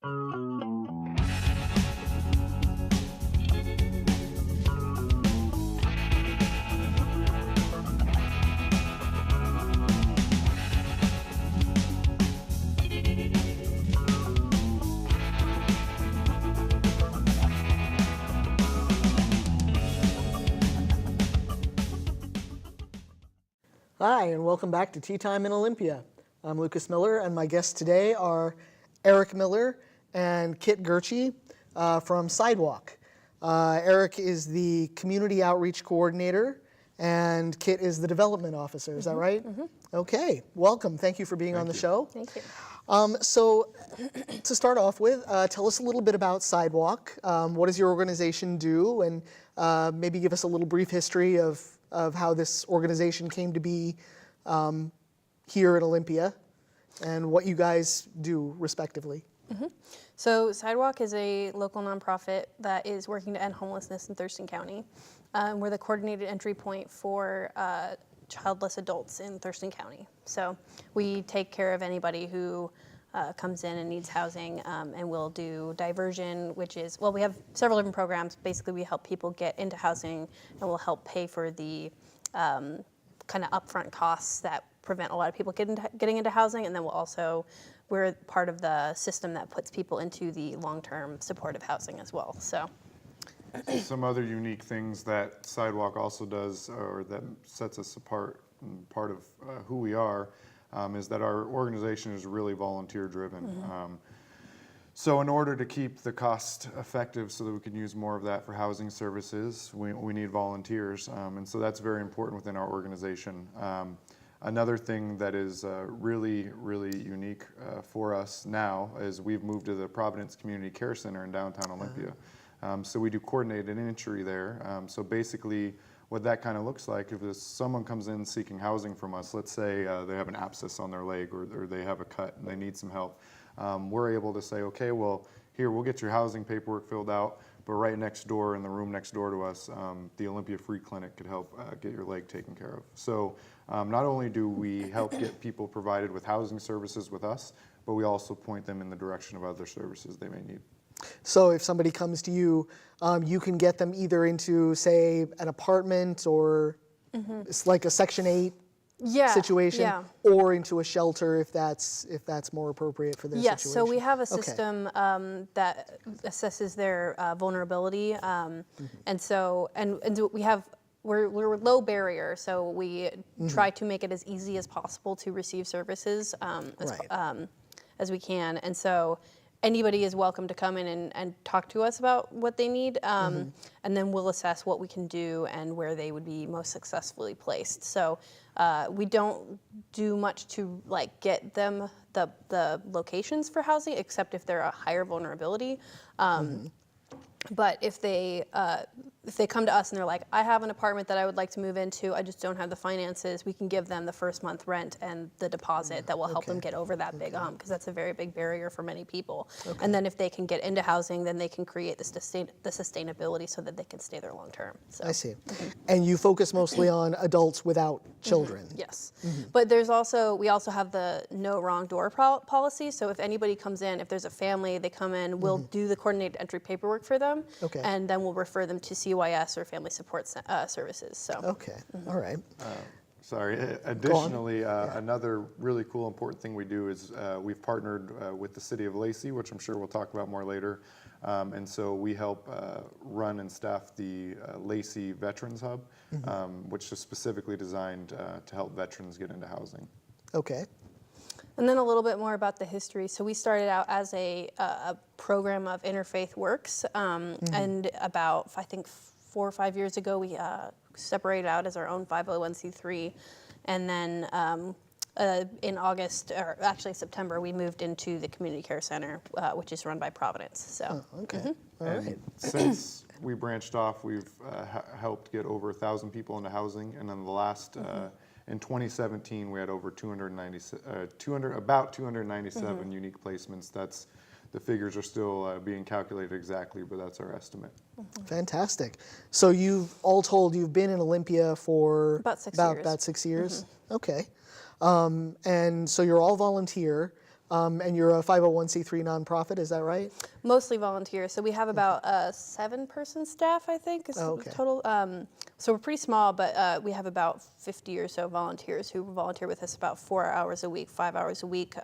Hi, and welcome back to Tea Time in Olympia. I'm Lucas Miller, and my guests today are Eric Miller and Kit Gurchie from Sidewalk. Eric is the Community Outreach Coordinator, and Kit is the Development Officer. Is that right? Okay, welcome. Thank you for being on the show. Thank you. So, to start off with, tell us a little bit about Sidewalk. What does your organization do? And maybe give us a little brief history of how this organization came to be here at Olympia and what you guys do respectively. So Sidewalk is a local nonprofit that is working to end homelessness in Thurston County. We're the coordinated entry point for childless adults in Thurston County. So we take care of anybody who comes in and needs housing, and we'll do diversion, which is, well, we have several different programs. Basically, we help people get into housing, and we'll help pay for the kind of upfront costs that prevent a lot of people getting into housing, and then we're part of the system that puts people into the long-term supportive housing as well. So. Some other unique things that Sidewalk also does, or that sets us apart, and part of who we are, is that our organization is really volunteer driven. So in order to keep the cost effective so that we can use more of that for housing services, we need volunteers. And so that's very important within our organization. Another thing that is really, really unique for us now is we've moved to the Providence Community Care Center in downtown Olympia. So we do coordinated entry there. So basically what that kind of looks like, if someone comes in seeking housing from us, let's say they have an abscess on their leg or they have a cut and they need some help, we're able to say, okay, well, here, we'll get your housing paperwork filled out, but right next door, in the room next door to us, the Olympia Free Clinic could help get your leg taken care of. So not only do we help get people provided with housing services with us, but we also point them in the direction of other services they may need. So if somebody comes to you, you can get them either into, say, an apartment or it's like a Section 8 situation, or into a shelter if that's more appropriate for their situation. Yes, so we have a system that assesses their vulnerability, and we're low barrier, so we try to make it as easy as possible to receive services as we can, and so anybody is welcome to come in and talk to us about what they need, and then we'll assess what we can do and where they would be most successfully placed. So we don't do much to get them the locations for housing, except if they're a higher vulnerability. But if they come to us and they're like, I have an apartment that I would like to move into, I just don't have the finances, we can give them the first month rent and the deposit that will help them get over that big hump, because that's a very big barrier for many people. And then if they can get into housing, then they can create the sustainability so that they can stay there long term. So. I see. And you focus mostly on adults without children. Yes. But we also have the no wrong door policy. So if anybody comes in, if there's a family, they come in, we'll do the coordinated entry paperwork for them. And then we'll refer them to CYS or Family Support Services. So. Okay, all right. Sorry, additionally, another really cool important thing we do is we've partnered with the City of Lacey, which I'm sure we'll talk about more later. And so we help run and staff the Lacey Veterans Hub, which is specifically designed to help veterans get into housing. Okay. And then a little bit more about the history. So we started out as a program of interfaith works, and about, I think, 4 or 5 years ago, we separated out as our own 501c3, and then in August, or actually September, we moved into the Community Care Center, which is run by Providence. So. Okay. All right. Since we branched off, we've helped get over 1,000 people into housing, and then the last. In 2017, we had over about 297 unique placements. The figures are still being calculated exactly, but that's our estimate. Fantastic. So all told, you've been in Olympia for about 6 years. About 6 years. Okay. And so you're all volunteer. and you're a 501c3 nonprofit, is that right? Mostly volunteers. So we have about 7-person staff, I think, is Okay. total. So we're pretty small, but we have about 50 or so volunteers who volunteer with us about 4 hours a week, 5 hours a week.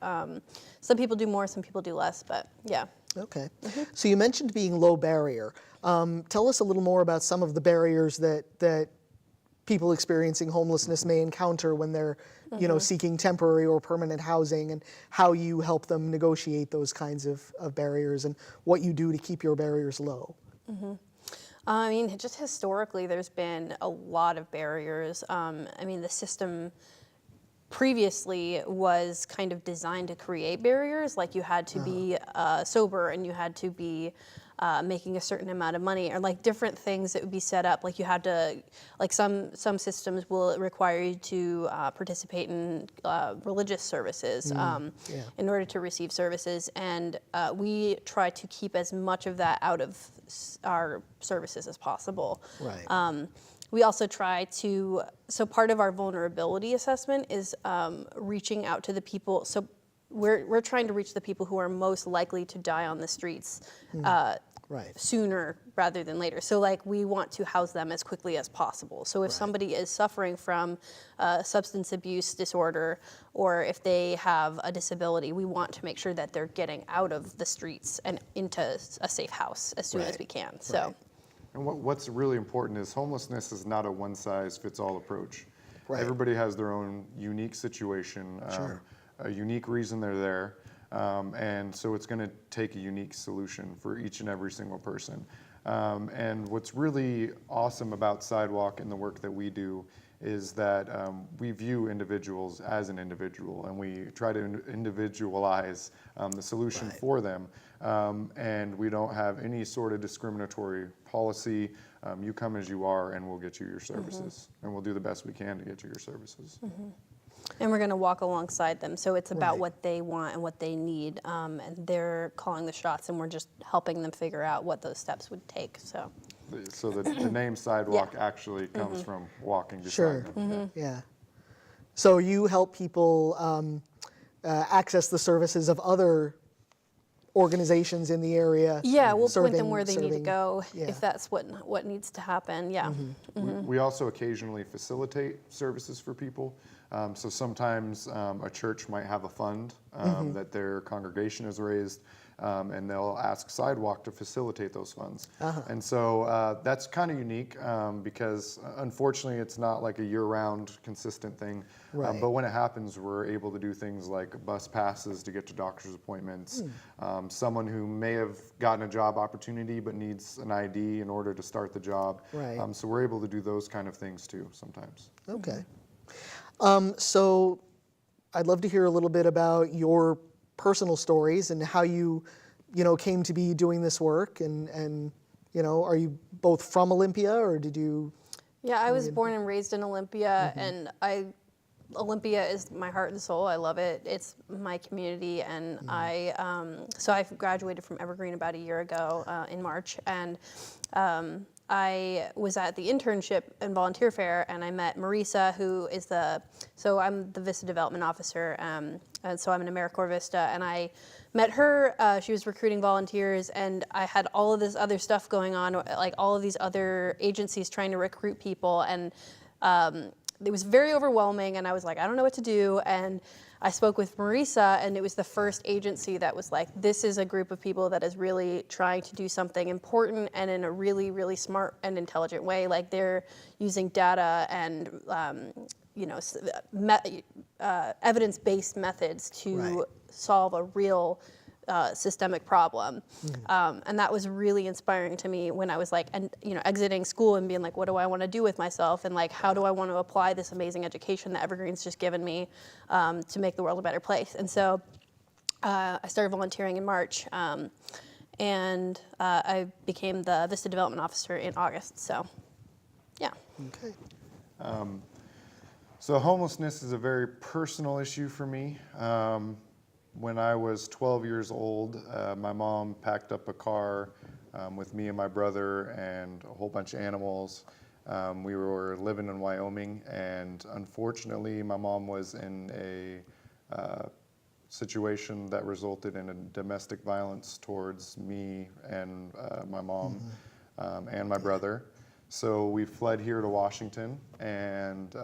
Some people do more, some people do less, but yeah. Okay. So you mentioned being low barrier. Tell us a little more about some of the barriers that people experiencing homelessness may encounter when they're, seeking temporary or permanent housing, and how you help them negotiate those kinds of barriers, and what you do to keep your barriers low. I mean, just historically, there's been a lot of barriers. The system previously was kind of designed to create barriers, like you had to be sober, and you had to be making a certain amount of money, or like different things that would be set up. Like you had to, like some systems will require you to participate in religious services in order to receive services, and we try to keep as much of that out of our services as possible. Right. We also try to, so part of our vulnerability assessment is reaching out to the people. So we're trying to reach the people who are most likely to die on the streets Right. sooner rather than later. So like we want to house them as quickly as possible. So if somebody is suffering from substance abuse disorder, or if they have a disability, we want to make sure that they're getting out of the streets and into a safe house as soon as we can. So. Right. And what's really important is homelessness is not a one-size-fits-all approach. Right. Everybody has their own unique situation, a unique reason they're there, and so it's going to take a unique solution for each and every single person. And what's really awesome about Sidewalk and the work that we do is that we view individuals as an individual, and we try to individualize the solution for them. And we don't have any sort of discriminatory policy. You come as you are, and we'll get you your services. And we'll do the best we can to get you your services. And we're going to walk alongside them. So it's about what they want and what they need. And they're calling the shots, and we're just helping them figure out what those steps would take. So The name Sidewalk actually comes from walking beside them. Yeah. So you help people access the services of other organizations in the area. Yeah, we'll point them where they need to go yeah. if that's what needs to happen. Yeah. We also occasionally facilitate services for people. So sometimes a church might have a fund that their congregation has raised, and they'll ask Sidewalk to facilitate those funds. And so that's kind of unique because unfortunately it's not like a year-round consistent thing. Right. But when it happens, we're able to do things like bus passes to get to doctor's appointments. Someone who may have gotten a job opportunity but needs an ID in order to start the job. Right. So we're able to do those kind of things too sometimes. Okay. So I'd love to hear a little bit about your personal stories and how you came to be doing this work, and are you both from Olympia, or did you? Yeah, I was born and raised in Olympia, and Olympia is my heart and soul. I love it. It's my community, and so I graduated from Evergreen about a year ago in March, and I was at the internship and volunteer fair, and I met Marisa, who is so I'm the Vista Development Officer, and so I'm an AmeriCorps Vista, and I met her. She was recruiting volunteers, and I had all of this other stuff going on, like all of these other agencies trying to recruit people, and it was very overwhelming, and I was like, I don't know what to do, and I spoke with Marisa, and it was the first agency that was like, this is a group of people that is really trying to do something important and in a really, really smart and intelligent way. Like they're using data and evidence-based methods to solve a real systemic problem. And that was really inspiring to me when I was like, exiting school and being like, what do I want to do with myself? And like, how do I want to apply this amazing education that Evergreen's just given me to make the world a better place? And so I started volunteering in March, and I became the Vista Development Officer in August. So, yeah. Okay. So homelessness is a very personal issue for me. When I was 12 years old, my mom packed up a car with me and my brother and a whole bunch of animals. We were living in Wyoming, and unfortunately, my mom was in a situation that resulted in a domestic violence towards me and my mom and my brother. So we fled here to Washington, and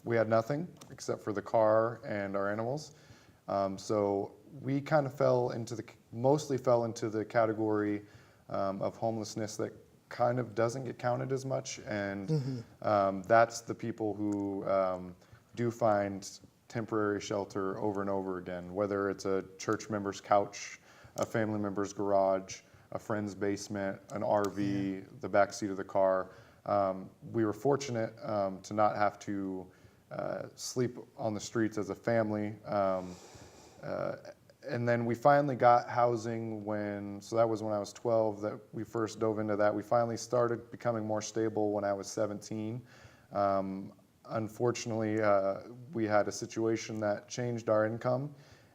we had nothing except for the car and our animals. So we kind of mostly fell into the category of homelessness that kind of doesn't get counted as much, and that's the people who do find temporary shelter over and over again, whether it's a church member's couch, a family member's garage, a friend's basement, an RV, the back seat of the car. We were fortunate to not have to sleep on the streets as a family. And then we finally got housing so that was when I was 12 that we first dove into that. We finally started becoming more stable when I was 17. Unfortunately, we had a situation that changed our income,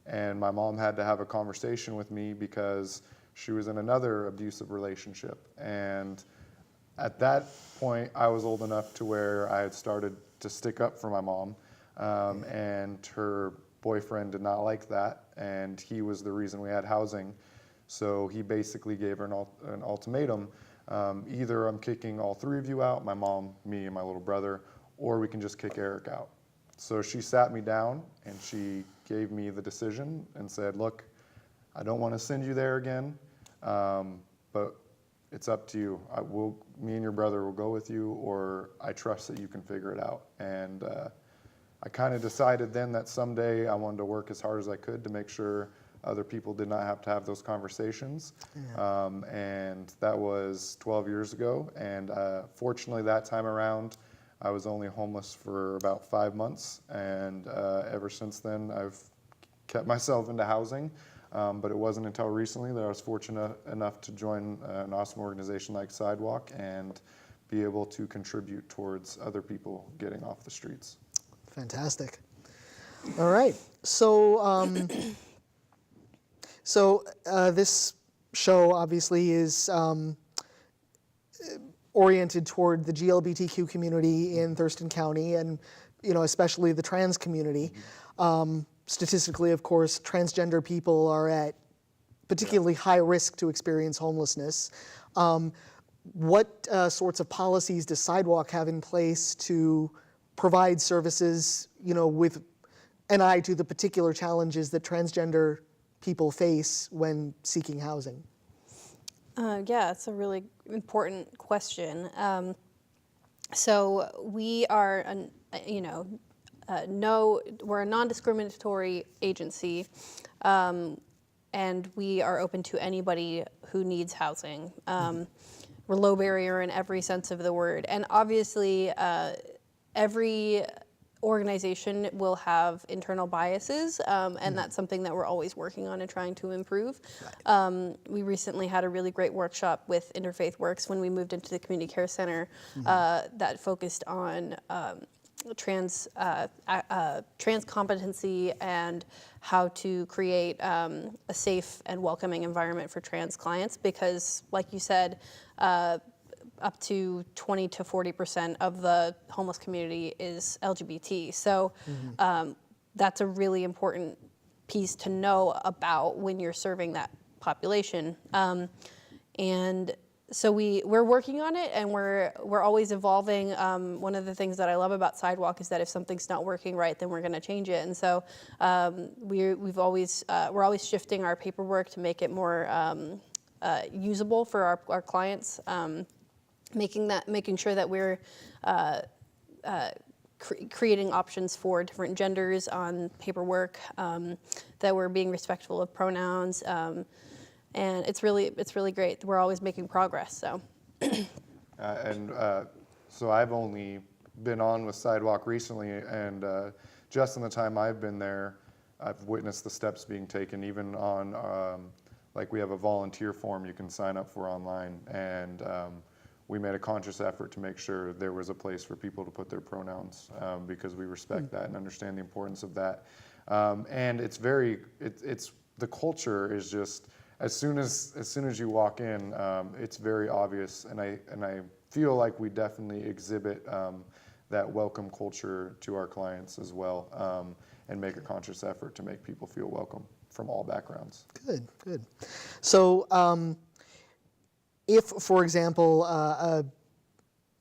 and my mom had to have a conversation with me because she was in another abusive relationship. And at that point, I was old enough to where I had started to stick up for my mom, and her boyfriend did not like that, and he was the reason we had housing. So he basically gave her an ultimatum. Either I'm kicking all three of you out, my mom, me, and my little brother, or we can just kick Eric out. So she sat me down and she gave me the decision and said, look, I don't want to send you there again, but it's up to you. Me and your brother will go with you, or I trust that you can figure it out. And I kind of decided then that someday I wanted to work as hard as I could to make sure other people did not have to have those conversations. Yeah. And that was 12 years ago. And fortunately, that time around, I was only homeless for about 5 months. And ever since then, I've kept myself into housing. But it wasn't until recently that I was fortunate enough to join an awesome organization like Sidewalk and be able to contribute towards other people getting off the streets. Fantastic. All right. So, this show obviously is oriented toward the GLBTQ community in Thurston County, and especially the trans community. Statistically, of course, transgender people are at particularly high risk to experience homelessness. What sorts of policies does Sidewalk have in place to provide services, with an eye to the particular challenges that transgender people face when seeking housing? Yeah, it's a really important question. So we are, we're a non-discriminatory agency, and we are open to anybody who needs housing. We're low barrier in every sense of the word, and obviously, every organization will have internal biases, and that's something that we're always working on and trying to improve. We recently had a really great workshop with Interfaith Works when we moved into the community care center that focused on trans competency and how to create a safe and welcoming environment for trans clients, because like you said, up to 20 to 40% of the homeless community is LGBT. So that's a really important piece to know about when you're serving that population. And so we're working on it, and we're always evolving. One of the things that I love about Sidewalk is that if something's not working right, then we're going to change it. And so we're always shifting our paperwork to make it more usable for our clients. Making sure that we're creating options for different genders on paperwork, that we're being respectful of pronouns, and it's really great. We're always making progress. So, so I've only been on with Sidewalk recently, and just in the time I've been there, I've witnessed the steps being taken, even on like we have a volunteer form you can sign up for online, and we made a conscious effort to make sure there was a place for people to put their pronouns, because we respect that and understand the importance of that. And it's the culture is just, as soon as you walk in, it's very obvious, and I feel like we definitely exhibit that welcome culture to our clients as well. and make a conscious effort to make people feel welcome from all backgrounds. Good, good. So if, for example,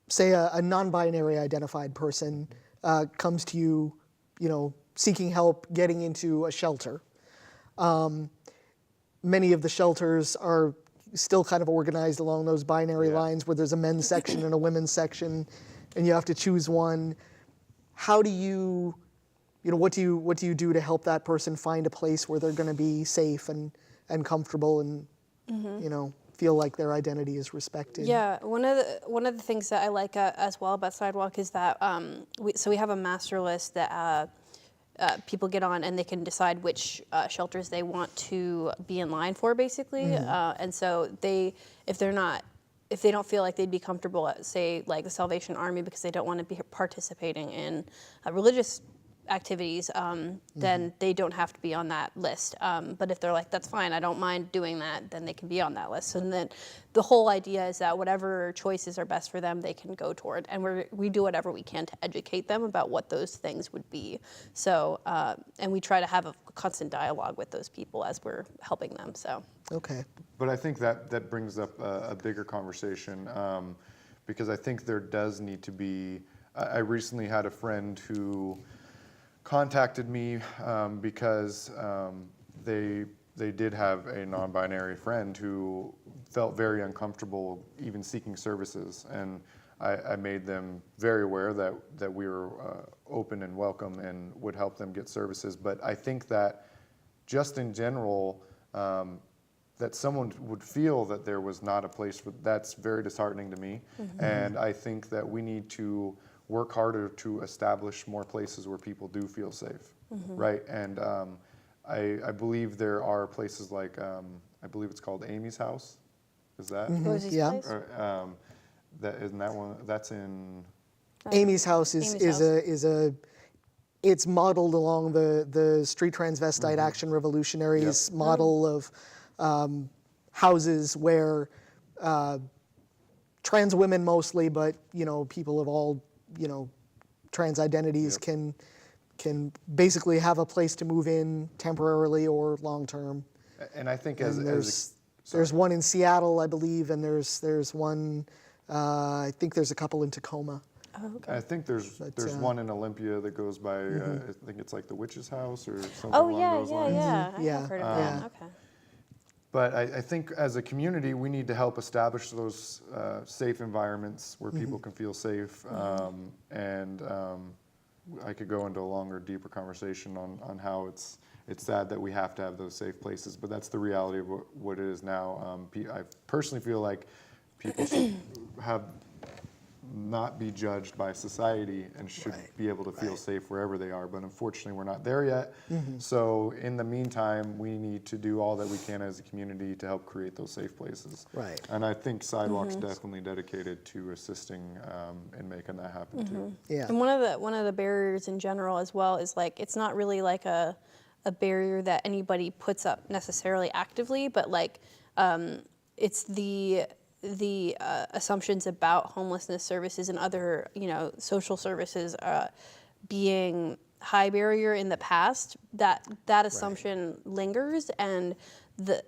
say a non-binary identified person comes to you, seeking help getting into a shelter, many of the shelters are still kind of organized along those binary lines where there's a men's section and a women's section, and you have to choose one. How do you, what do you do to help that person find a place where they're going to be safe and comfortable and, feel like their identity is respected? Yeah, one of the things that I like as well about Sidewalk is that we have a master list that people get on, and they can decide which shelters they want to be in line for, basically. And so if they don't feel like they'd be comfortable at, say, like the Salvation Army because they don't want to be participating in religious activities, then they don't have to be on that list. But if they're like, that's fine, I don't mind doing that, then they can be on that list. And then the whole idea is that whatever choices are best for them, they can go toward. And we do whatever we can to educate them about what those things would be. So, and we try to have a constant dialogue with those people as we're helping them, so. Okay. But I think that brings up a bigger conversation, because I think there does need to be, I recently had a friend who contacted me because they did have a non-binary friend who felt very uncomfortable even seeking services, and I made them very aware that we were open and welcome and would help them get services. But I think that just in general, that someone would feel that there was not a place for, that's very disheartening to me. And I think that we need to work harder to establish more places where people do feel safe, right? And I believe there are places like, I believe it's called Amy's House. Is that? Rosie's Yeah. place? Or, isn't that one? That's in. Amy's House it's modeled along the Street Transvestite Action Revolutionaries model of houses where trans women mostly, but people of all trans identities can basically have a place to move in temporarily or long term. And I think there's one in Seattle, I believe, and there's one. I think there's a couple in Tacoma. Oh, okay. I think there's one in Olympia that goes by, I think it's like the Witch's House or something Oh, along yeah, those yeah, lines. yeah. I Yeah. have heard of that. Okay. But I think as a community, we need to help establish those safe environments where people can feel safe. And I could go into a longer, deeper conversation on how it's sad that we have to have those safe places, but that's the reality of what it is now. I personally feel like people should not be judged by society and should be able to feel safe wherever they are, but unfortunately we're not there yet. So in the meantime, we need to do all that we can as a community to help create those safe places. Right. And I think Sidewalk's definitely dedicated to assisting in making that happen too. Yeah. And one of the barriers in general as well is like, it's not really like a barrier that anybody puts up necessarily actively, but like it's the assumptions about homelessness services and other social services being high barrier in the past, that assumption lingers, and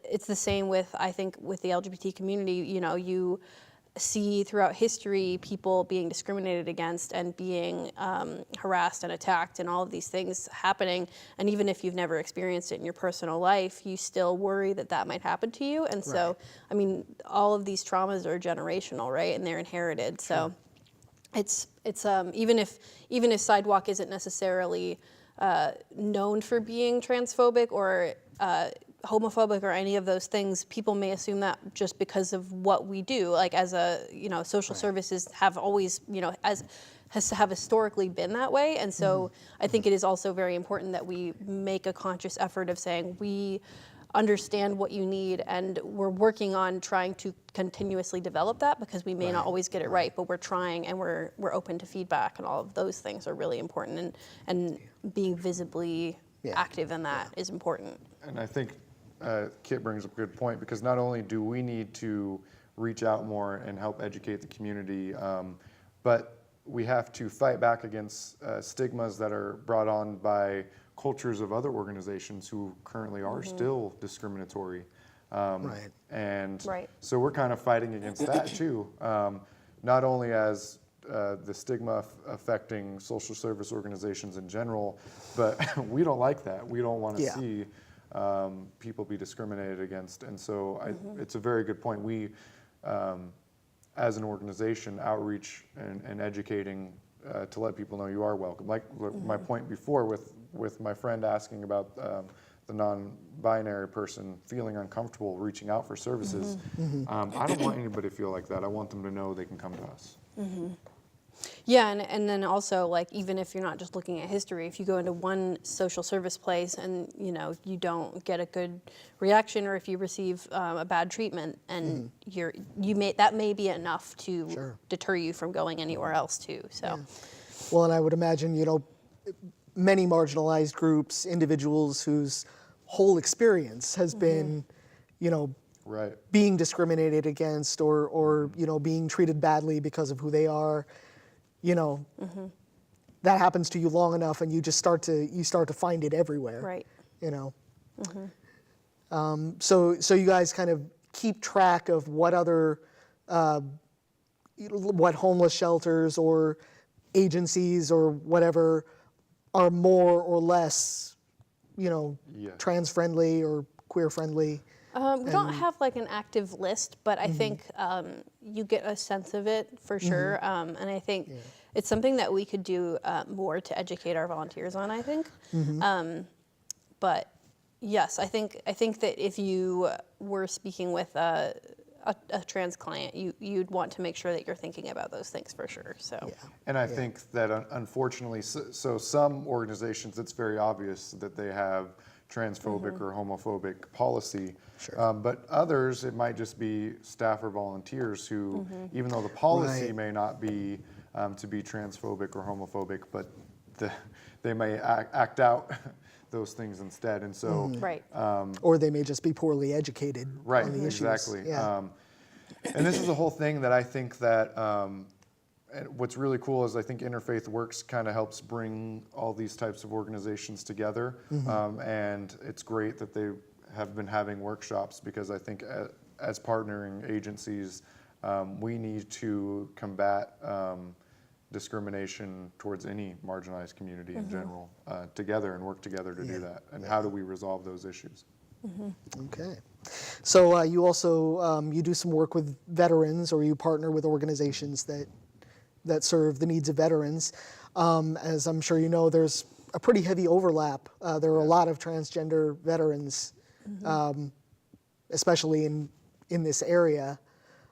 it's the same with, I think, with the LGBT community. You see throughout history people being discriminated against and being harassed and attacked and all of these things happening, and even if you've never experienced it in your personal life, you still worry that might happen to you. And so I mean, all of these traumas are generational, right? And they're inherited. So it's even if Sidewalk isn't necessarily known for being transphobic or homophobic or any of those things, people may assume that just because of what we do. Like as a, social services have always, have historically been that way. And so I think it is also very important that we make a conscious effort of saying we understand what you need, and we're working on trying to continuously develop that, because we may not always get it right, but we're trying, and we're open to feedback, and all of those things are really important, and being visibly active in that is important. And I think Kit brings up a good point, because not only do we need to reach out more and help educate the community, but we have to fight back against stigmas that are brought on by cultures of other organizations who currently are still discriminatory. Right. And Right. so we're kind of fighting against that too, not only as the stigma affecting social service organizations in general, but we don't like that. We don't want to Yeah. see people be discriminated against. And so it's a very good point. We, as an organization, outreach and educating to let people know you are welcome. Like my point before with my friend asking about the non-binary person feeling uncomfortable reaching out for services. I don't want anybody to feel like that. I want them to know they can come to us. Yeah, and then also, like, even if you're not just looking at history, if you go into one social service place and you don't get a good reaction, or if you receive a bad treatment, and that may be enough to deter you from going anywhere else too. So, Yeah. Well, and I would imagine many marginalized groups, individuals whose whole experience has been, Right. being discriminated against or being treated badly because of who they are. That happens to you long enough, and you just start to find it everywhere. right. So you guys kind of keep track of what other what homeless shelters or agencies or whatever are more or less, trans friendly or queer friendly. We don't have like an active list, but I think you get a sense of it for sure. And I think it's something that we could do more to educate our volunteers on, I think. But yes, I think that if you were speaking with a trans client, you'd want to make sure that you're thinking about those things for sure. So. Yeah. And I think that unfortunately, so some organizations, it's very obvious that they have transphobic or homophobic policy. Sure. But others, it might just be staff or volunteers who, even though the policy Right. may not be to be transphobic or homophobic, but they may act out those things instead. And so, Right. Or they may just be poorly educated right, on the issues. exactly. Yeah. And this is the whole thing that I think that and what's really cool is I think Interfaith Works kind of helps bring all these types of organizations together. And it's great that they have been having workshops, because I think as partnering agencies, we need to combat discrimination towards any marginalized community in general together, and work together to do that. And how do we resolve those issues? Okay. So you also you do some work with veterans, or you partner with organizations that serve the needs of veterans. As I'm sure you know, there's a pretty heavy overlap. There are a lot of transgender veterans, especially in this area.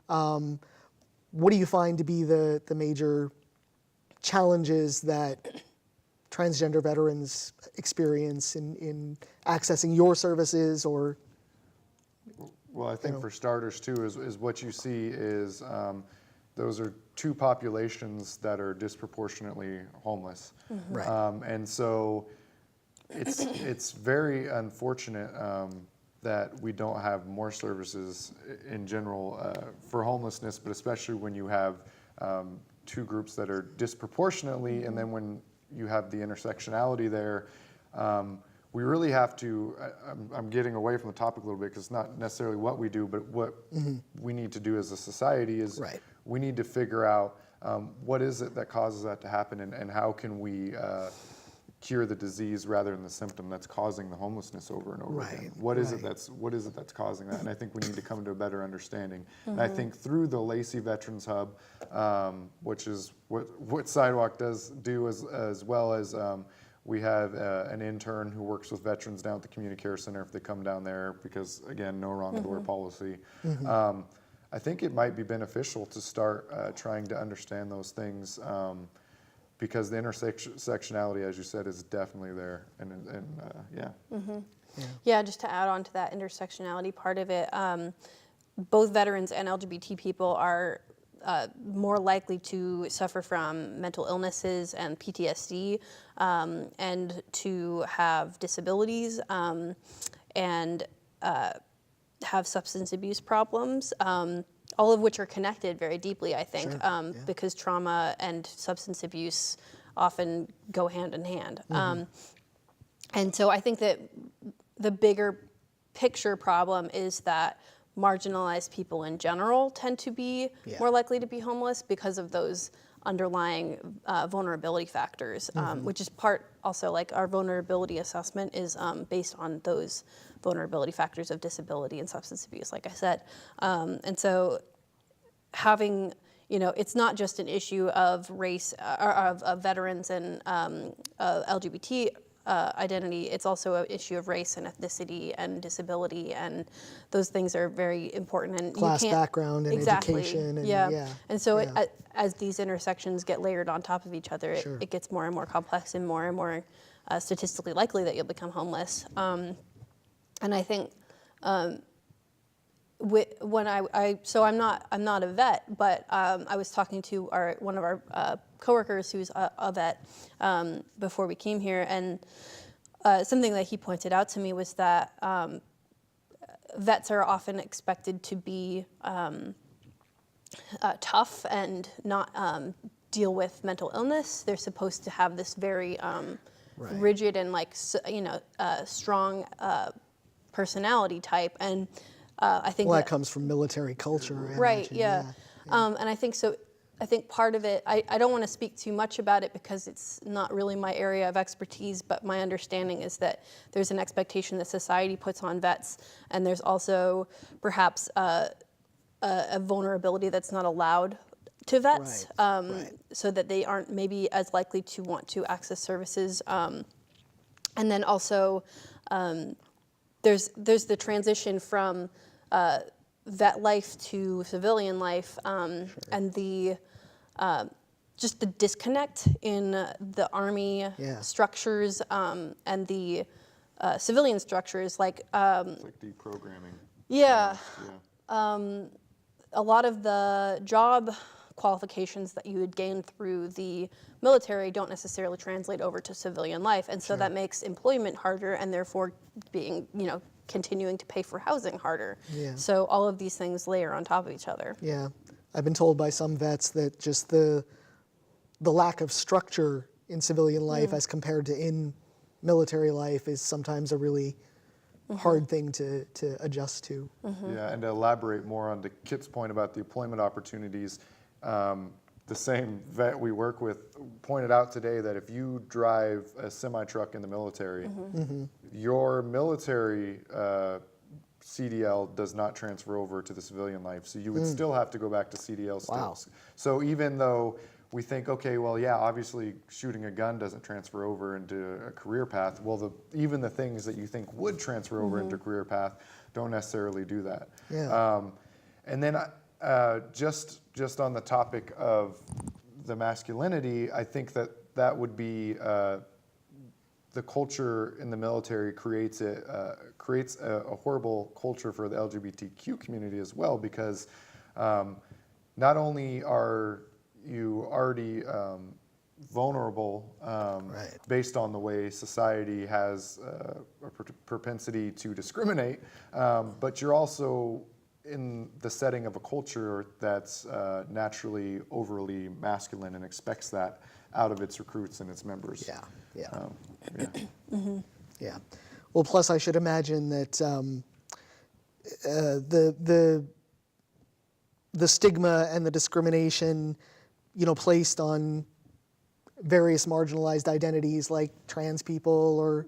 What do you find to be the major challenges that transgender veterans experience in accessing your services? Or Well, I think for starters too, is what you see is those are two populations that are disproportionately homeless. Right. And so it's very unfortunate that we don't have more services in general for homelessness, but especially when you have two groups that are disproportionately, and then when you have the intersectionality there, we really have to, I'm getting away from the topic a little bit because it's not necessarily what we do, but what we need to do as a society is we need to figure out what is it that causes that to happen, and how can we cure the disease rather than the symptom that's causing the homelessness over and over again. What is it that's causing that? And I think we need to come to a better understanding. And I think through the Lacey Veterans Hub, which is what Sidewalk does do, as well as we have an intern who works with veterans down at the Community Care Center if they come down there, because again, no wrong door policy. I think it might be beneficial to start trying to understand those things, because the intersectionality, as you said, is definitely there. And Yeah, just to add on to that intersectionality part of it, both veterans and LGBT people are more likely to suffer from mental illnesses and PTSD, and to have disabilities, and have substance abuse problems, all of which are connected very deeply, I think, because trauma and substance abuse often go hand in hand. And so I think that the bigger picture problem is that marginalized people in general tend to be more likely to be homeless because of those underlying vulnerability factors, which is part also like our vulnerability assessment is based on those vulnerability factors of disability and substance abuse, like I said. And so having, it's not just an issue of race, or of veterans and LGBT identity, it's also an issue of race and ethnicity and disability, and those things are very important. And Class you can't, background and exactly, education. And yeah. And so as these intersections get layered on top of each other, Sure. it gets more and more complex and more statistically likely that you'll become homeless. And I think when so I'm not a vet, but I was talking to one of our coworkers who's a vet before we came here, and something that he pointed out to me was that vets are often expected to be tough and not deal with mental illness. They're supposed to have this very rigid and strong personality type, and I think that comes from military culture. Right. Yeah. And I think so. I think part of it, I don't want to speak too much about it because it's not really my area of expertise, but my understanding is that there's an expectation that society puts on vets, and there's also perhaps a vulnerability that's not allowed to vets, so that they aren't maybe as likely to want to access services. And then also there's the transition from vet life to civilian life, and the just the disconnect in the Army structures and the civilian structures, like It's like deprogramming. Yeah. A lot of the job qualifications that you would gain through the military don't necessarily translate over to civilian life, and so that makes employment harder, and therefore being, continuing to pay for housing harder. Yeah. So all of these things layer on top of each other. Yeah, I've been told by some vets that just the lack of structure in civilian life as compared to in military life is sometimes a really hard thing to adjust to. Yeah, and to elaborate more on Kit's point about the employment opportunities, the same vet we work with pointed out today that if you drive a semi-truck in the military, your military CDL does not transfer over to the civilian life, so you would still have to go back to CDL still. Wow. So even though we think, okay, well, yeah, obviously shooting a gun doesn't transfer over into a career path, well, even the things that you think would transfer over into a career path don't necessarily do that. Yeah. And then just on the topic of the masculinity, I think that would be the culture in the military creates a horrible culture for the LGBTQ community as well, because not only are you already vulnerable based on the way society has a propensity to discriminate, but you're also in the setting of a culture that's naturally overly masculine and expects that out of its recruits and its members. Yeah. Well, plus I should imagine that the stigma and the discrimination, placed on various marginalized identities like trans people or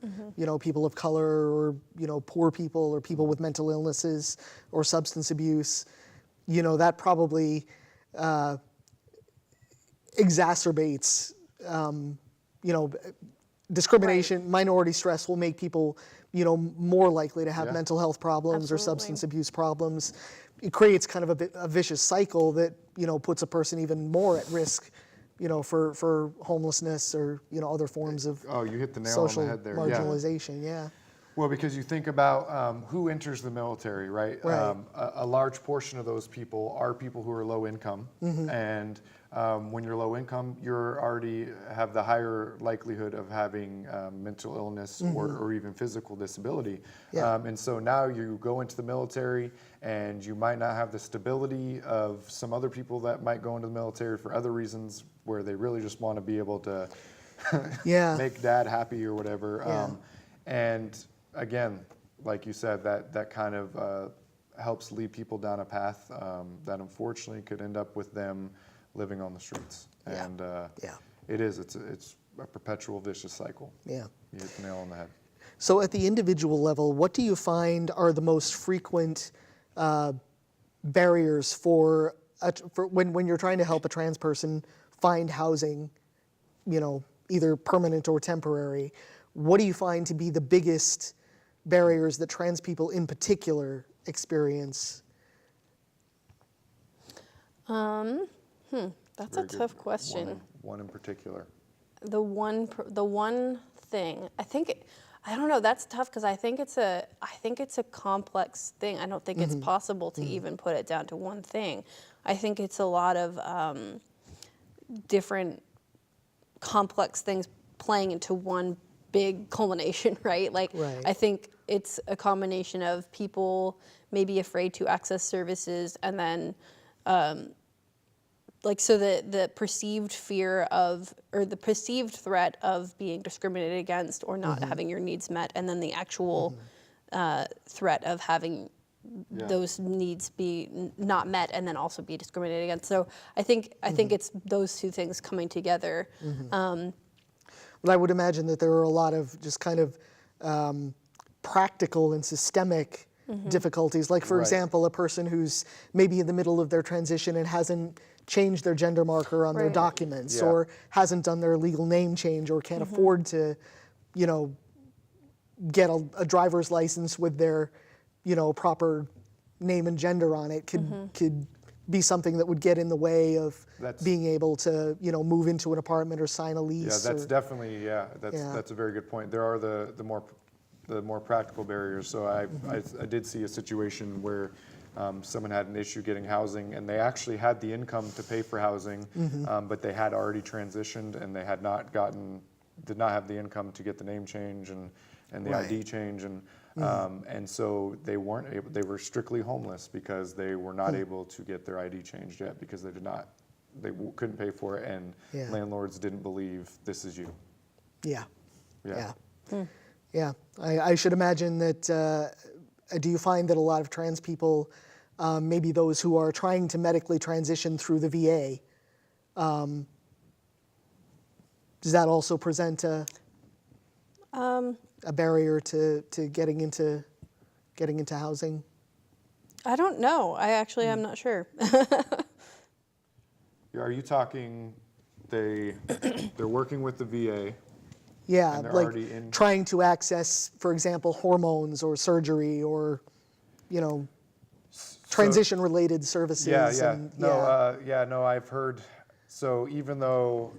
people of color or poor people or people with mental illnesses or substance abuse, that probably exacerbates discrimination. Minority stress will make people more likely to have mental health problems or substance abuse problems. It creates kind of a vicious cycle that puts a person even more at risk for homelessness or other forms of you hit the nail social on the head there. marginalization. Yeah. Well, because you think about who enters the military, right? A large portion of those people are people who are low income, and when you're low income, you're already have the higher likelihood of having mental illness or even physical disability. And so now you go into the military, and you might not have the stability of some other people that might go into the military for other reasons, where they really just want to be able to make dad happy or whatever. And again, like you said, that kind of helps lead people down a path that unfortunately could end up with them living on the streets. Yeah. And Yeah. it's a perpetual vicious cycle. Yeah. You hit the nail on the head. So at the individual level, what do you find are the most frequent barriers for when you're trying to help a trans person find housing, either permanent or temporary? What do you find to be the biggest barriers that trans people in particular experience? That's a tough question. One in particular. The one thing, I don't know, that's tough because I think it's a complex thing. I don't think it's possible to even put it down to one thing. I think it's a lot of different complex things playing into one big culmination, right? Like, Right. I think it's a combination of people maybe afraid to access services, and then so the perceived fear of, or the perceived threat of being discriminated against or not having your needs met, and then the actual threat of having those needs be not met and then also be discriminated against. So I think it's those two things coming together. But I would imagine that there are a lot of just kind of practical and systemic difficulties. Like, for example, a person who's maybe in the middle of their transition and hasn't changed their gender marker on their documents, or hasn't done their legal name change, or can't afford to, get a driver's license with their, proper name and gender on it, could be something that would get in the way of being able to, move into an apartment or sign a lease. Yeah, that's definitely, that's a very good point. There are the more practical barriers. So I did see a situation where someone had an issue getting housing, and they actually had the income to pay for housing, but they had already transitioned, and they had did not have the income to get the name change and the ID change, and so they weren't able. They were strictly homeless because they were not able to get their ID changed yet because they couldn't pay for it, and landlords didn't believe this is you. Yeah. I should imagine that. Do you find that a lot of trans people, maybe those who are trying to medically transition through the VA, does that also present a barrier to getting into housing? I don't know. I'm not sure. Are you talking they're working with the VA? Yeah, and they're like already in... trying to access, for example, hormones or surgery or, transition-related services. No, I've heard. So even though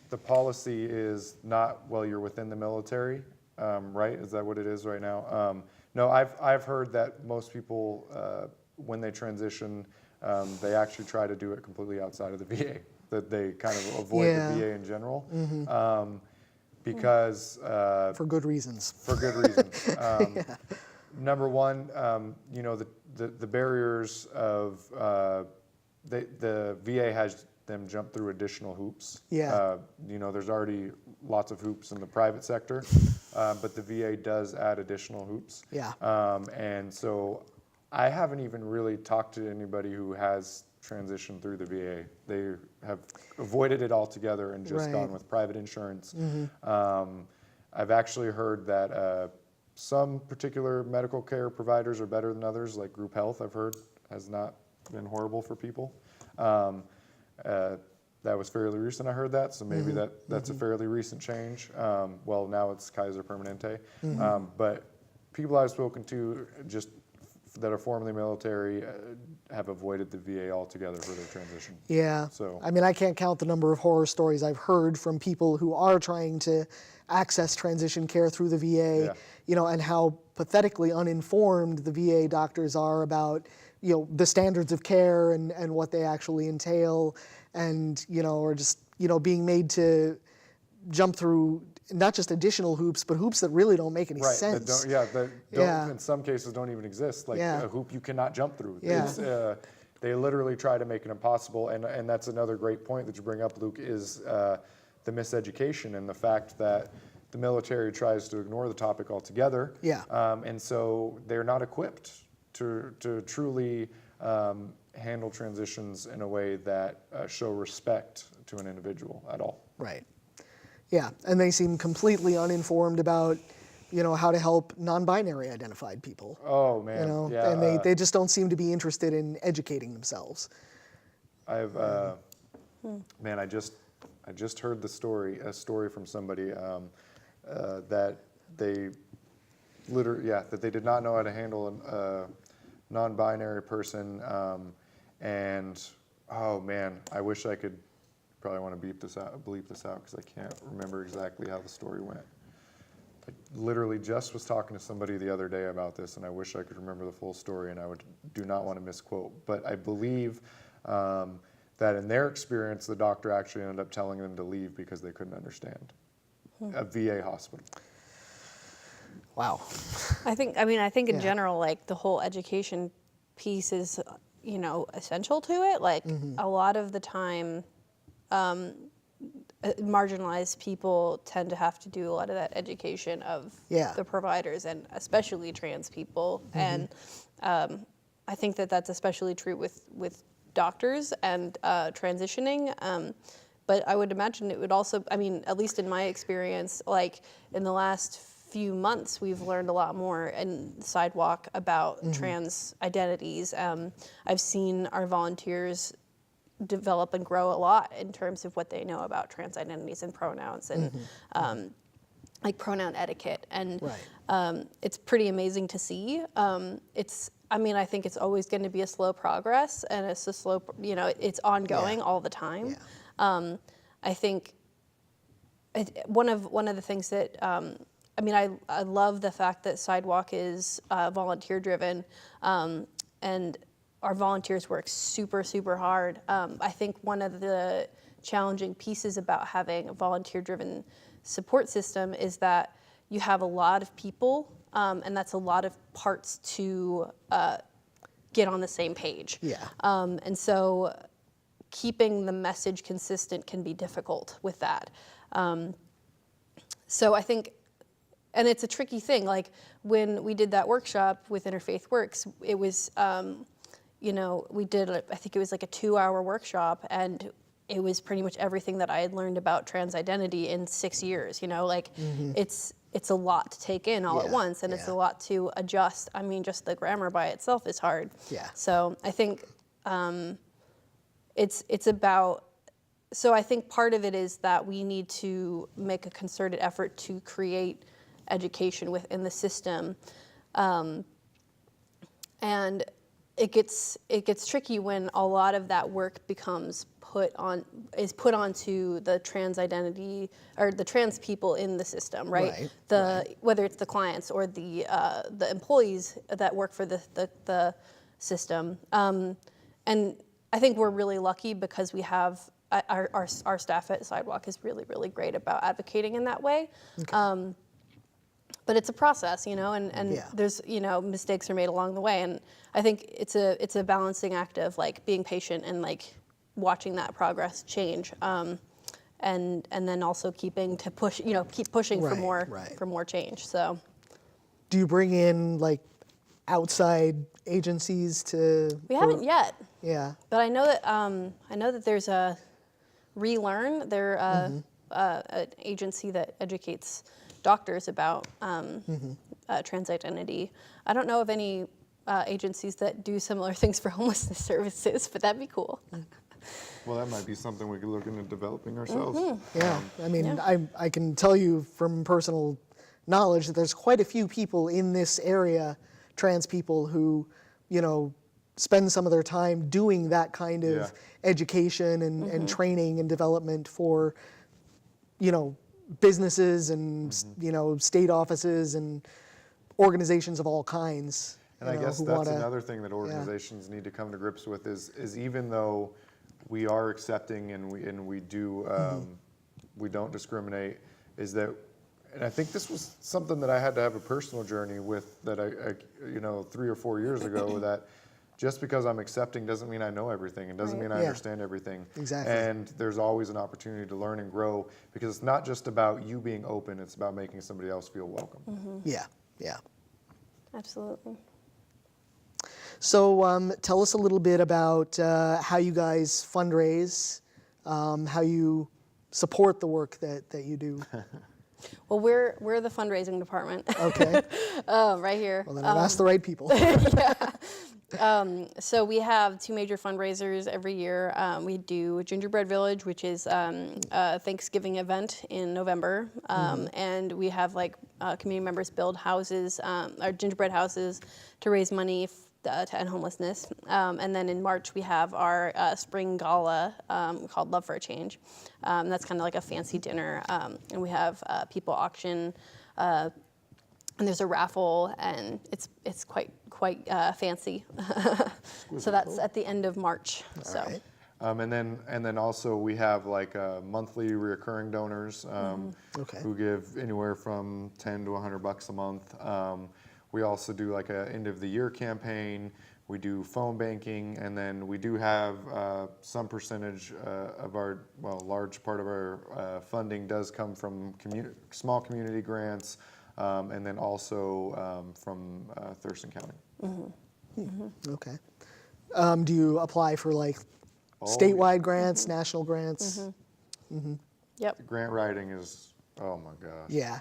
the policy is not, you're within the military, right? Is that what it is right now? No, I've heard that most people, when they transition, they actually try to do it completely outside of the VA. That they kind of avoid the VA in general. Because for good reasons. Number one, the barriers of the VA has them jump through additional hoops. There's already lots of hoops in the private sector, but the VA does add additional hoops. And so I haven't even really talked to anybody who has transitioned through the VA. They have avoided it altogether and just gone with private insurance. I've actually heard that some particular medical care providers are better than others, like group health, I've heard, has not been horrible for people. That was fairly recent, I heard that, so maybe that's a fairly recent change. Now it's Kaiser Permanente. But people I've spoken to just that are formerly military have avoided the VA altogether for their transition. Yeah. So I mean, I can't count the number of horror stories I've heard from people who are trying to access transition care through the VA, and how pathetically uninformed the VA doctors are about, the standards of care and what they actually entail, and, or just, being made to jump through not just additional hoops, but hoops that really don't make any sense. That don't, in some cases don't even exist, like a hoop you cannot jump through. They literally try to make it impossible, and that's another great point that you bring up, Luke, is the miseducation and the fact that the military tries to ignore the topic altogether. Yeah. And so they're not equipped to truly handle transitions in a way that show respect to an individual at all. Right. Yeah, and they seem completely uninformed about, how to help non-binary identified people. Oh man, yeah. And they just don't seem to be interested in educating themselves. Man, I just heard a story from somebody that they that they did not know how to handle a non-binary person, and oh man, I wish I could. Probably want to bleep this out because I can't remember exactly how the story went. I literally just was talking to somebody the other day about this, and I wish I could remember the full story, and I do not want to misquote. But I believe that in their experience, the doctor actually ended up telling them to leave because they couldn't understand a VA hospital. Wow. I think in general, like the whole education piece is, essential to it. Like a lot of the time, marginalized people tend to have to do a lot of that education of the providers, and especially trans people. And I think that that's especially true with doctors and transitioning. But I would imagine it would also, at least in my experience, like in the last few months, we've learned a lot more in Sidewalk about trans identities. I've seen our volunteers develop and grow a lot in terms of what they know about trans identities and pronouns and like pronoun etiquette. And it's pretty amazing to see. I think it's always going to be a slow progress, and it's a slow, it's ongoing all the time. Yeah. I think one of the things that, I love the fact that Sidewalk is volunteer driven, and our volunteers work super, super hard. I think one of the challenging pieces about having a volunteer-driven support system is that you have a lot of people, and that's a lot of parts to get on the same page. Yeah. And so keeping the message consistent can be difficult with that. So I think, and it's a tricky thing, like when we did that workshop with Interfaith Works, it was, we did, I think it was like a 2-hour workshop, and it was pretty much everything that I had learned about trans identity in 6 years, it's a lot to take in all at once, and it's a lot to adjust. Just the grammar by itself is hard. Yeah. So I think it's about, so I think part of it is that we need to make a concerted effort to create education within the system. And it gets tricky when a lot of that work becomes put onto the trans identity or the trans people in the system, right? Whether it's the clients or the employees that work for the system. And I think we're really lucky because we have our staff at Sidewalk is really, really great about advocating in that way. Okay. But it's a process, and there's, mistakes are made along the way. And I think it's a balancing act of like being patient and like watching that progress change. And then also keeping to push, keep pushing for more change. So do you bring in like outside agencies to? We haven't yet. Yeah. But I know that there's a Relearn. They're an agency that educates doctors about trans identity. I don't know of any agencies that do similar things for homelessness services, but that'd be cool. Well, that might be something we could look into developing ourselves. Yeah, I can tell you from personal knowledge that there's quite a few people in this area, trans people, who, spend some of their time doing that kind of education and training and development for, businesses and state offices and organizations of all kinds. And I guess that's another thing that organizations need to come to grips with is even though we are accepting and we do we don't discriminate, is that, and I think this was something that I had to have a personal journey with, that I 3 or 4 years ago, that just because I'm accepting doesn't mean I know everything. It doesn't Right. mean I Yeah. understand everything. Exactly. And there's always an opportunity to learn and grow, because it's not just about you being open, it's about making somebody else feel welcome. Yeah, yeah. Absolutely. So tell us a little bit about how you guys fundraise, how you support the work that you do. Well, we're the fundraising department. Okay. Right here. Well, then I've asked the right people. So we have two major fundraisers every year. We do Gingerbread Village, which is a Thanksgiving event in November, and we have like community members build houses, or gingerbread houses, to raise money to end homelessness. And then in March we have our spring gala called Love for a Change. That's kind of like a fancy dinner, and we have people auction. And there's a raffle, and it's quite fancy. So that's at the end of March. So. All right. And then also we have like monthly reoccurring donors Okay. who give anywhere from $10 to $100 a month. We also do like a end of the year campaign. We do phone banking, and then we do have some percentage of our, well, large part of our funding does come from small community grants, and then also from Thurston County. Okay. Do you apply for like statewide grants, national grants? Yep. Grant writing is, oh my gosh. Yeah.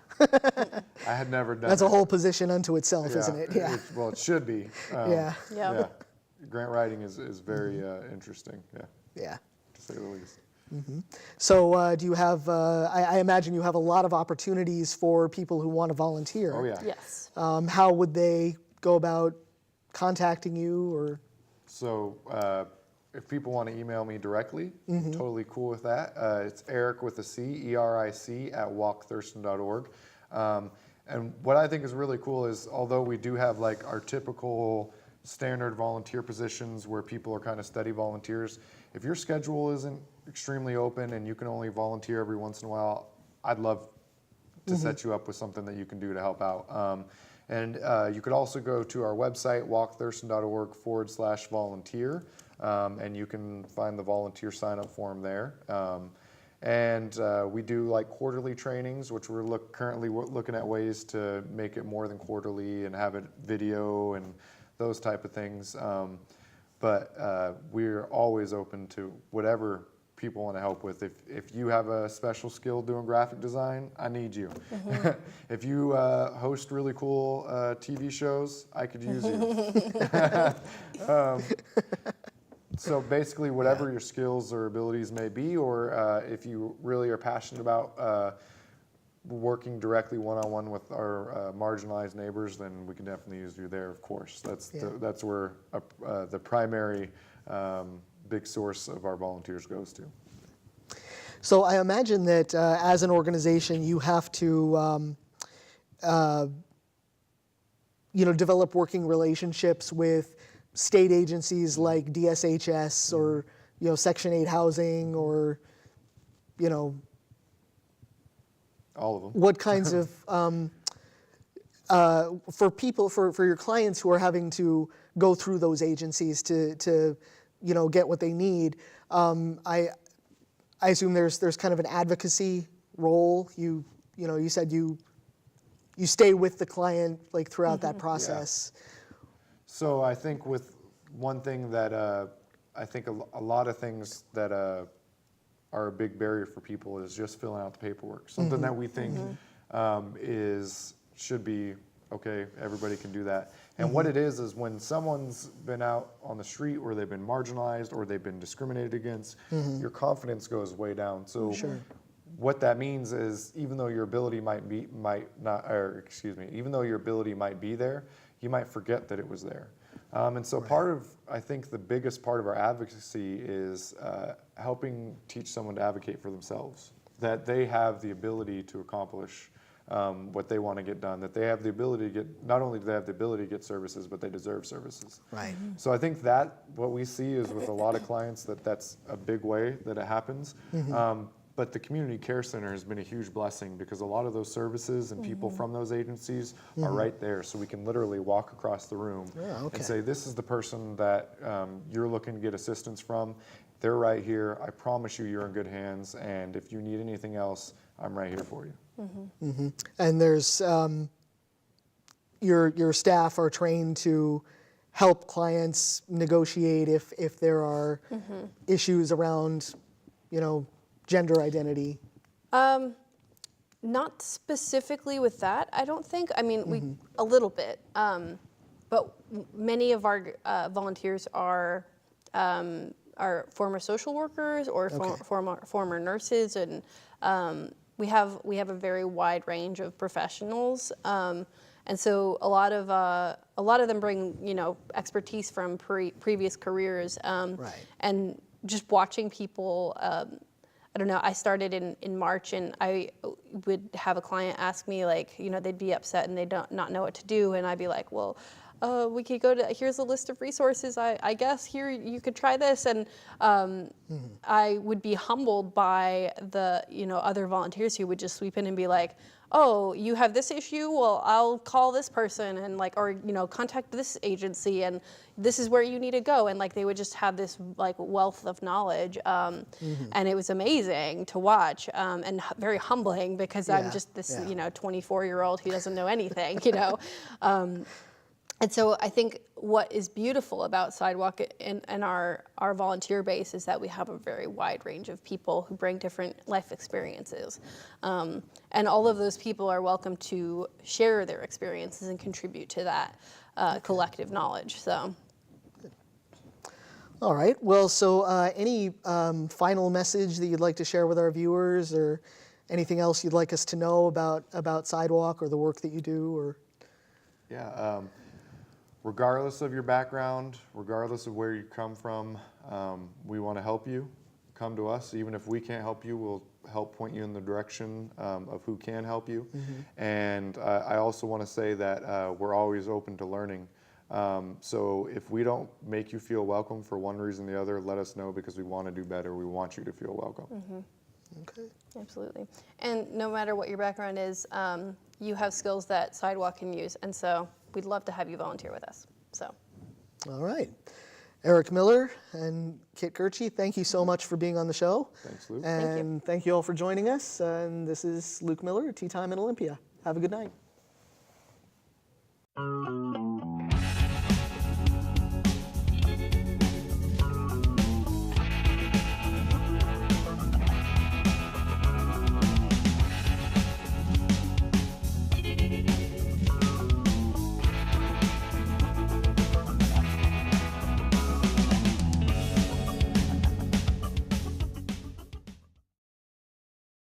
I had never done That's a it. whole position unto itself, isn't it? Yeah. Well, it should be. Yeah. Yeah. Yeah. Grant writing is very interesting, yeah, Yeah. to say the least. So do you have, I imagine you have a lot of opportunities for people who want to volunteer. Oh, yeah. Yes. How would they go about contacting you or? So if people want to email me directly, totally cool with that. It's Eric with a C, ERIC at walkthurston.org. And what I think is really cool is, although we do have like our typical standard volunteer positions where people are kind of steady volunteers, if your schedule isn't extremely open and you can only volunteer every once in a while, I'd love to set you up with something that you can do to help out. And you could also go to our website, walkthurston.org/volunteer, and you can find the volunteer sign-up form there. And we do like quarterly trainings, which we're currently looking at ways to make it more than quarterly and have it video and those type of things. But we're always open to whatever people want to help with. If you have a special skill doing graphic design, I need you. If you host really cool TV shows, I could use you. So basically, whatever your skills or abilities may be, or if you really are passionate about working directly one-on-one with our marginalized neighbors, then we can definitely use you there, of course. That's where the primary big source of our volunteers goes to. So I imagine that as an organization, you have to, develop working relationships with state agencies like DSHS or, Section 8 housing or, All of them. what kinds of, for your clients who are having to go through those agencies to get what they need, I assume there's kind of an advocacy role. You said you stay with the client like throughout that process. So I think with one thing that I think a lot of things that are a big barrier for people is just filling out the paperwork. Something that we think should be okay, everybody can do that. And what it is when someone's been out on the street or they've been marginalized or they've been discriminated against, your confidence goes way down. So what that means is, even though your ability even though your ability might be there, you might forget that it was there. And so I think the biggest part of our advocacy is helping teach someone to advocate for themselves, that they have the ability to accomplish what they want to get done, that they have the ability to get, not only do they have the ability to get services, but they deserve services. Right. So I think that what we see is with a lot of clients that's a big way that it happens. But the community care center has been a huge blessing because a lot of those services and people from those agencies are right there. So we can literally walk across the room and say, this is the person that you're looking to get assistance from. They're right here. I promise you, you're in good hands. And if you need anything else, I'm right here for you. And there's, your staff are trained to help clients negotiate if there are issues around, gender identity. Not specifically with that, I don't think. I mean, we a little bit, but many of our volunteers are former social workers or former nurses, and we have a very wide range of professionals. And so a lot of them bring expertise from previous careers, and just watching people. I don't know, I started in March, and I would have a client ask me, like, they'd be upset and they not know what to do, and I'd be like, well, we could go to, here's a list of resources, I guess here you could try this, and I would be humbled by the other volunteers who would just sweep in and be like, oh, you have this issue? Well, I'll call this person and or contact this agency, and this is where you need to go. And they would just have this wealth of knowledge, and it was amazing to watch, and very humbling because I'm just this 24-year-old who doesn't know anything, And so I think what is beautiful about Sidewalk and our volunteer base is that we have a very wide range of people who bring different life experiences. And all of those people are welcome to share their experiences and contribute to that collective knowledge. So. All right. Well, so any final message that you'd like to share with our viewers, or anything else you'd like us to know about Sidewalk or the work that you do? Or regardless of your background, regardless of where you come from, we want to help you. Come to us. Even if we can't help you, we'll help point you in the direction of who can help you. And I also want to say that we're always open to learning. So if we don't make you feel welcome for one reason or the other, let us know, because we want to do better. We want you to feel welcome. Okay. Absolutely. And no matter what your background is, you have skills that Sidewalk can use. And so we'd love to have you volunteer with us. So. All right. Eric Miller and Kit Gertchie, thank you so much for being on the show. Thanks, Luke. And thank you all for joining us. And this is Luke Miller, Tea Time in Olympia. Have a good night.